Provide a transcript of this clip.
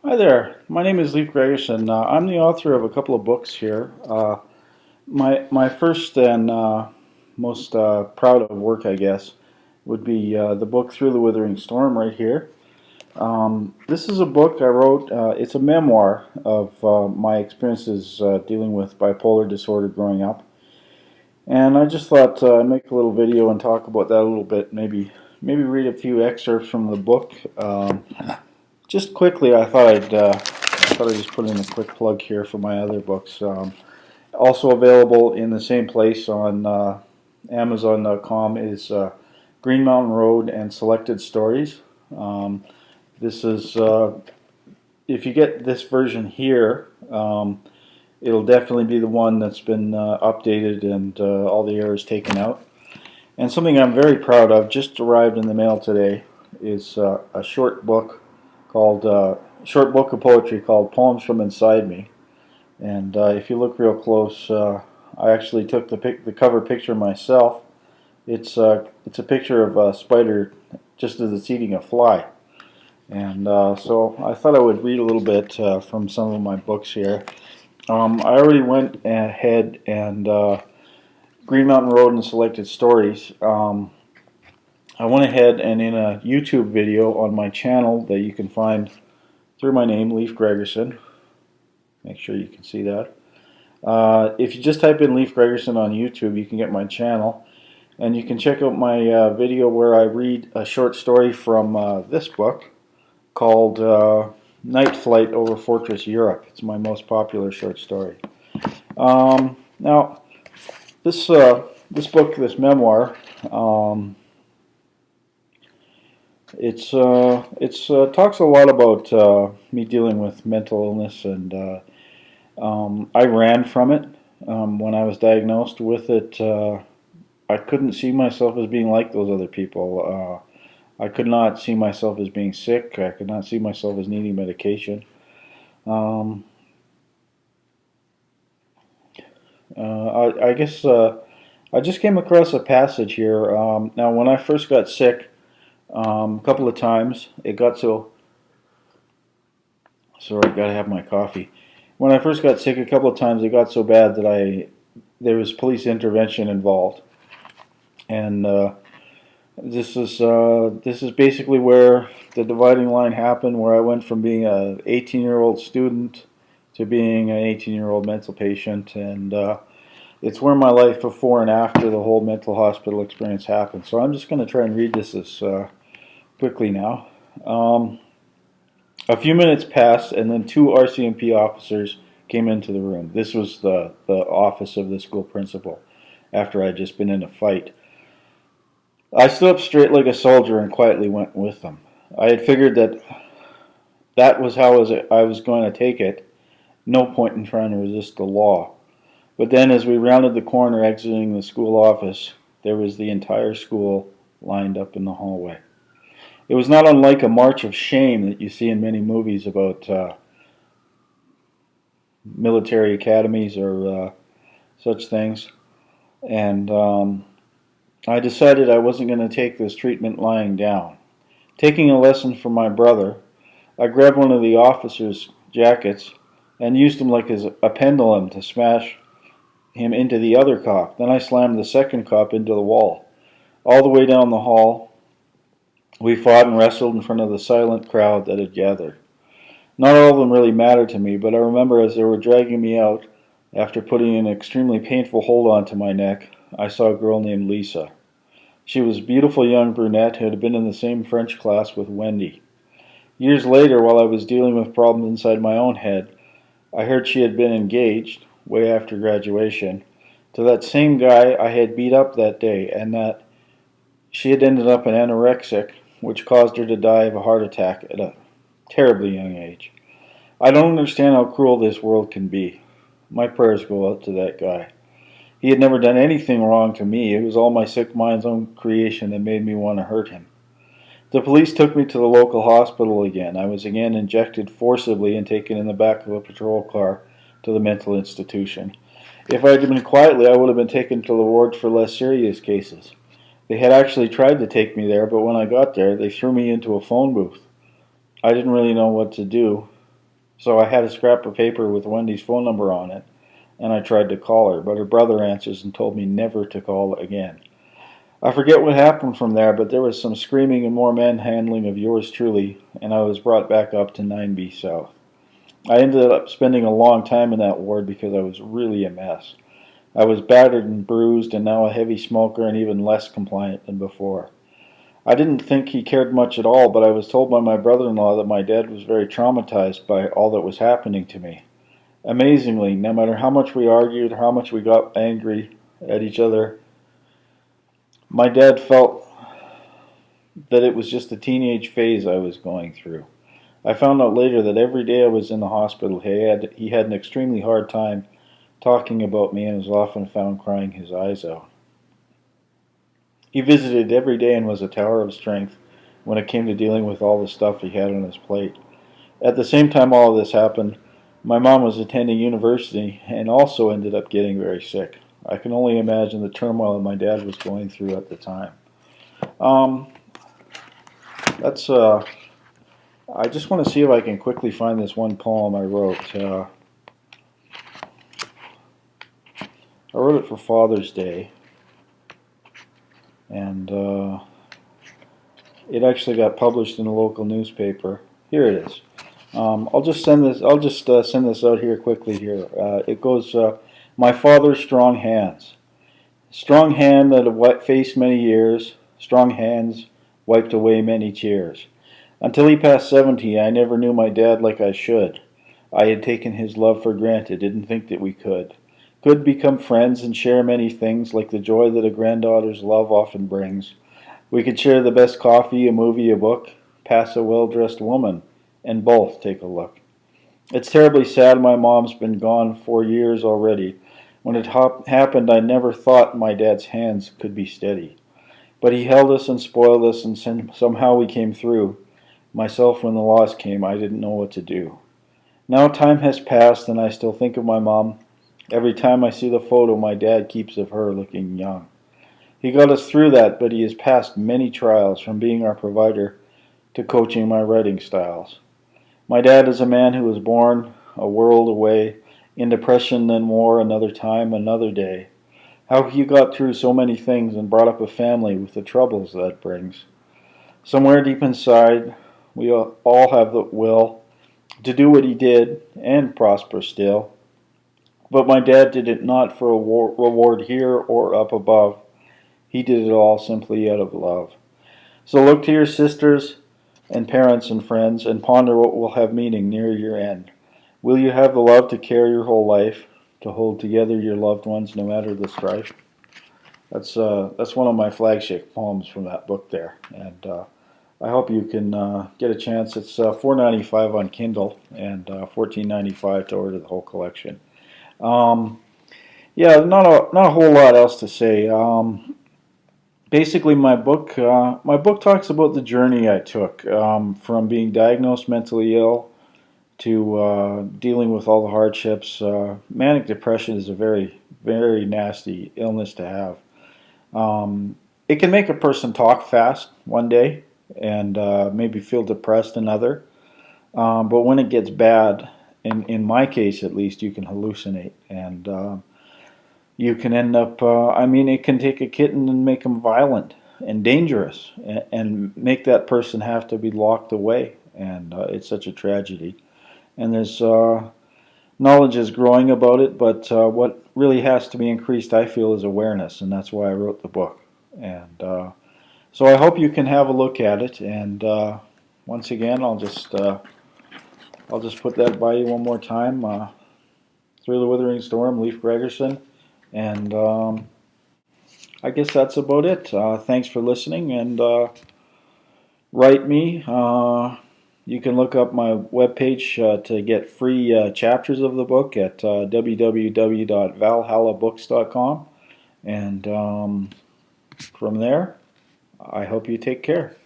Hi there. My name is Leif Gregerson. I'm the author of a couple of books here. My first and most proud of work, I guess, would be the book Through the Withering Storm right here. This is a book I wrote. It's a memoir of my experiences dealing with bipolar disorder growing up, and I just thought I'd make a little video and talk about that a little bit. Maybe read a few excerpts from the book. Just quickly, I thought I'd just put in a quick plug here for my other books. Also available in the same place on Amazon.com is Green Mountain Road and Selected Stories. This is if you get this version here, it'll definitely be the one that's been updated and all the errors taken out. And something I'm very proud of, just arrived in the mail today, is a short book called short book of poetry called Poems from Inside Me. And if you look real close, I actually took the cover picture myself. It's a picture of a spider just as it's eating a fly. And so I thought I would read a little bit from some of my books here. I already went ahead and Green Mountain Road and Selected Stories. I went ahead and in a YouTube video on my channel that you can find through my name, Leif Gregerson. Make sure you can see that. If you just type in Leif Gregerson on YouTube, you can get my channel. And you can check out my video where I read a short story from this book called Night Flight over Fortress Europe. It's my most popular short story. Now, this book, this memoir, it's talks a lot about me dealing with mental illness, and I ran from it when I was diagnosed with it. I couldn't see myself as being like those other people. I could not see myself as being sick. I could not see myself as needing medication. I guess I just came across a passage here. Now, when I first got sick, a couple of times, it got so... Sorry, gotta have my coffee. When I first got sick, a couple of times, it got so bad that there was police intervention involved. And this is basically where the dividing line happened, where I went from being an 18-year-old student to being an 18-year-old mental patient, and it's where my life before and after the whole mental hospital experience happened. So I'm just going to try and read this as quickly now. A few minutes passed, and then two RCMP officers came into the room. This was the office of the school principal, after I'd just been in a fight. I stood up straight like a soldier and quietly went with them. I had figured that was how I was going to take it. No point in trying to resist the law. But then as we rounded the corner exiting the school office, there was the entire school lined up in the hallway. It was not unlike a march of shame that you see in many movies about military academies or such things. And I decided I wasn't going to take this treatment lying down. Taking a lesson from my brother, I grabbed one of the officer's jackets and used him like a pendulum to smash him into the other cop. Then I slammed the second cop into the wall. All the way down the hall, we fought and wrestled in front of the silent crowd that had gathered. Not all of them really mattered to me, but I remember as they were dragging me out, after putting an extremely painful hold onto my neck, I saw a girl named Lisa. She was a beautiful young brunette who had been in the same French class with Wendy. Years later, while I was dealing with problems inside my own head, I heard she had been engaged, way after graduation, to that same guy I had beat up that day, and that she had ended up an anorexic, which caused her to die of a heart attack at a terribly young age. I don't understand how cruel this world can be. My prayers go out to that guy. He had never done anything wrong to me. It was all my sick mind's own creation that made me want to hurt him. The police took me to the local hospital again. I was again injected forcibly and taken in the back of a patrol car to the mental institution. If I had been quietly, I would have been taken to the wards for less serious cases. They had actually tried to take me there, but when I got there, they threw me into a phone booth. I didn't really know what to do. So I had a scrap of paper with Wendy's phone number on it, and I tried to call her, but her brother answers and told me never to call again. I forget what happened from there, but there was some screaming and more manhandling of yours truly, and I was brought back up to 9B South. I ended up spending a long time in that ward because I was really a mess. I was battered and bruised and now a heavy smoker and even less compliant than before. I didn't think he cared much at all, but I was told by my brother-in-law that my dad was very traumatized by all that was happening to me. Amazingly, no matter how much we argued, how much we got angry at each other, my dad felt that it was just a teenage phase I was going through. I found out later that every day I was in the hospital, he had an extremely hard time talking about me and was often found crying his eyes out. He visited every day and was a tower of strength when it came to dealing with all the stuff he had on his plate. At the same time all of this happened, my mom was attending university and also ended up getting very sick. I can only imagine the turmoil my dad was going through at the time. That's I just want to see if I can quickly find this one poem I wrote. I wrote it for Father's Day, and it actually got published in a local newspaper. Here it is. I'll just send this. I'll just send this out here quickly. Here it goes. My father's strong hands. Strong hand that had faced many years. Strong hands wiped away many tears. Until he passed 70, I never knew my dad like I should. I had taken his love for granted, didn't think that we could. Could become friends and share many things, like the joy that a granddaughter's love often brings. We could share the best coffee, a movie, a book, pass a well-dressed woman, and both take a look. It's terribly sad my mom's been gone 4 years already. When it happened, I never thought my dad's hands could be steady. But he held us and spoiled us, and somehow we came through. Myself, when the loss came, I didn't know what to do. Now time has passed, and I still think of my mom. Every time I see the photo my dad keeps of her looking young. He got us through that, but he has passed many trials, from being our provider to coaching my writing styles. My dad is a man who was born a world away, in depression, then war, another time, another day. How he got through so many things and brought up a family with the troubles that brings. Somewhere deep inside, we all have the will to do what he did and prosper still. But my dad did it not for a reward here or up above. He did it all simply out of love. So look to your sisters and parents and friends and ponder what will have meaning near your end. Will you have the love to carry your whole life, to hold together your loved ones no matter the strife? That's one of my flagship poems from that book there, and I hope you can get a chance. It's $4.95 on Kindle and $14.95 to order the whole collection. Yeah, not a whole lot else to say. Basically, my book talks about the journey I took from being diagnosed mentally ill to dealing with all the hardships. Manic depression is a very, very nasty illness to have. It can make a person talk fast one day and maybe feel depressed another. But when it gets bad, in my case at least, you can hallucinate and you can end up, it can take a kitten and make them violent and dangerous and make that person have to be locked away. And it's such a tragedy. And there's knowledge is growing about it, but what really has to be increased, I feel, is awareness, and that's why I wrote the book. And so I hope you can have a look at it. And once again, I'll just put that by you one more time. Through the Withering Storm, Leif Gregerson. And I guess that's about it. Thanks for listening, and write me. You can look up my webpage to get free chapters of the book at www.valhallabooks.com. And from there, I hope you take care.